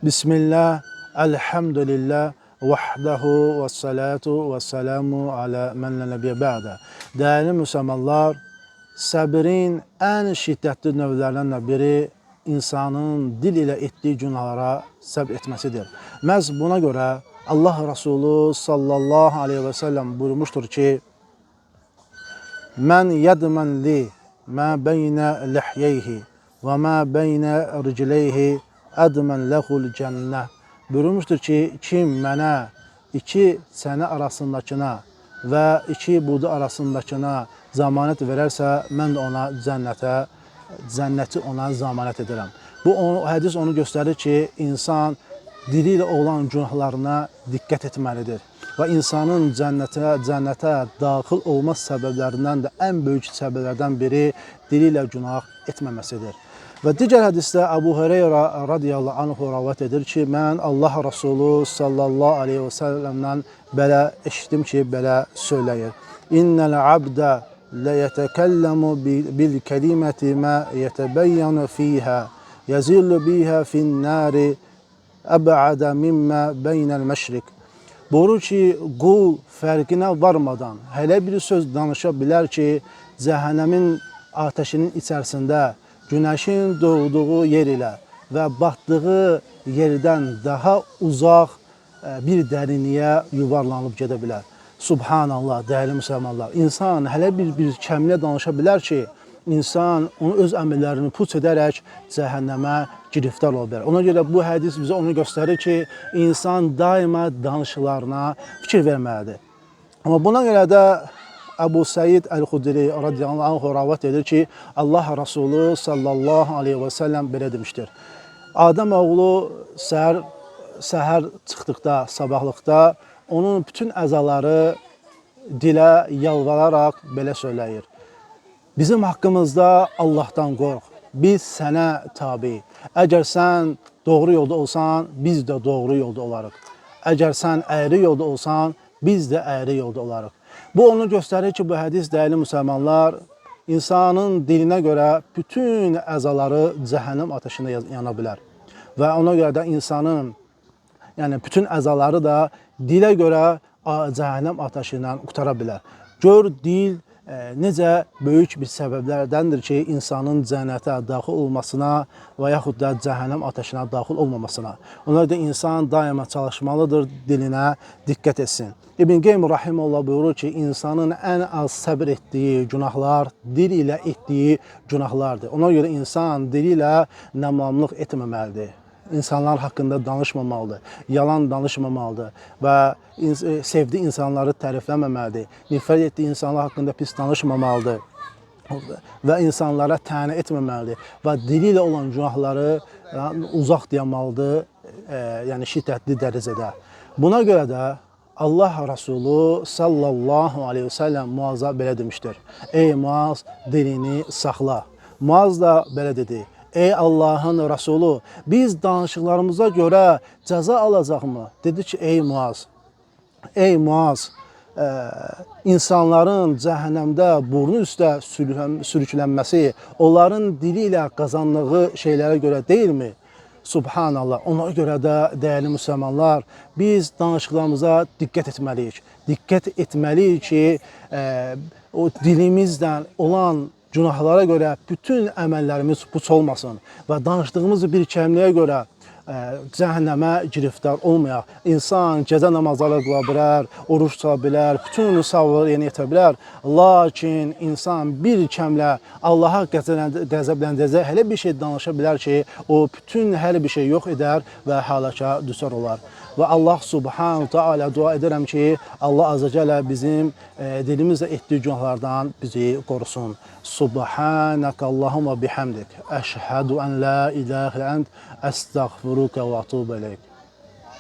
Bismillah, elhamdülillah, vahdehu ve salatu ve selamu ala men la nebiyyə bə'də. Değerli Müslümanlar, səbrin ən şiddətli növlərindən biri insanın dil ilə etdiyi günahlara səbr etməsidir. Məhz buna görə Allah Resulü sallallahu aleyhi və səlləm buyurmuşdur ki, Mən yədmən li mə beynə lihyeyhi və mə beynə ricleyhi ədmən ləhul cənnə. Buyurmuşdur ki, kim mənə iki çənə arasındakına və iki budu arasındakına zamanət verərsə, mən də ona cənnəti ona zamanət edirəm. Bu hədis onu göstərir ki, insan dili ilə olan günahlarına diqqət etməlidir. Və insanın cənnətə daxil olma səbəblərindən də ən böyük səbəblərdən biri dili ilə günah etməməsidir. Və digər hədisdə Əbu Hüreyrə radiyallahu anhu rəvayət edir ki, mən Allah Resulü sallallahu aleyhi və səlləmdən belə eşitdim ki, belə söyləyir. İnnəl abdə lə yətəkəlləmu bil kəliməti mə yətəbəyyənu fiyhə yəzillu bihə finnəri əbə'ədə mimmə beynəl məşrik. Buyurur ki, qul fərqinə varmadan hələ bir söz danışa bilər ki, cəhənnəmin ateşinin içərisində günəşin doğduğu yer ilə və batdığı yerdən daha uzaq bir dərinliyə yuvarlanıb gedə bilər. Subhanallah, dəyərli müsəlmanlar, insan hələ bir kəmlə danışa bilər ki, insan onu öz əməllərini puç edərək cəhənnəmə giriftar ola bilər. Ona görə bu hədis bizə onu göstərir ki, insan daima danışıqlarına fikir verməlidir. Amma buna görə də Əbu Səid Əl-Xudri radiyallahu anh rəvayət edir ki, Allah Resulü sallallahu aleyhi və səlləm belə demişdir. Adəm oğlu səhər çıxdıqda, sabahlıqda onun bütün əzaları dilə yalvararaq belə söyləyir. Bizim haqqımızda Allahdan qorx, biz sənə tabi. Əgər sən doğru yolda olsan, biz də doğru yolda olarıq. Əgər sən əyri yolda olsan, biz də əyri yolda olarıq. Bu onu göstərir ki, bu hədis dəyərli müsəlmanlar, insanın dilinə görə bütün əzaları cəhənnəm ateşində yana bilər. Və ona görə də insanın bütün əzaları da dilə görə cəhənnəm ateşindən qutara bilər. Gör, dil necə böyük bir səbəblərdəndir ki, insanın cənnətə daxil olmasına və yaxud da cəhənnəm ateşinə daxil olmamasına. Ona görə də insan daima çalışmalıdır, dilinə diqqət etsin. İbn Qeym Rahimullah buyurur ki, insanın ən az səbr etdiyi günahlar dil ilə etdiyi günahlardır. Ona görə insan dili ilə namamlıq etməməlidir. İnsanlar haqqında danışmamalıdır, yalan danışmamalıdır və sevdiyi insanları tərifləməməlidir. Nifrət etdiyi insanlar haqqında pis danışmamalıdır və insanlara tənə etməməlidir və dili ilə olan günahları uzaq deyəməlidir, yəni şiddətli dərəcədə. Buna görə də Allah Resulü sallallahu aleyhi və səlləm Muaza belə demişdir. Ey Muaz, dilini saxla. Muaz da belə dedi. Ey Allahın Resulü, biz danışıqlarımıza görə cəza alacaqmı? Dedi ki, ey Muaz, insanların cəhənnəmdə burnu üstə sürüklənməsi onların dili ilə qazandığı şeylərə görə deyilmi? Subhanallah. Ona görə də dəyərli müsəlmanlar, biz danışıqlarımıza diqqət etməliyik. Diqqət etməliyik ki, o dilimizdən olan günahlara görə bütün əməllərimiz puç olmasın və danışdığımız bir kəmliyə görə cəhənnəmə giriftar olmayaq. İnsan gecə namazları qıla bilər, oruç tuta bilər, bütün savabları yerinə yetirə bilər. Lakin insan bir kəmlə Allaha qəzəbləndirəcək hələ bir şey danışa bilər ki, o bütün hər bir şey yox edər və həlaka düşər olar. Və Allah subhanahu ta'ala dua edirəm ki, Allah azza cələ bizim dilimizlə etdiyi günahlardan bizi qorusun. Subhanaka Allahumma bihamdik. Əşhədu ən la ilahə illa ənt. Əstəğfiruka və atubu ileyk.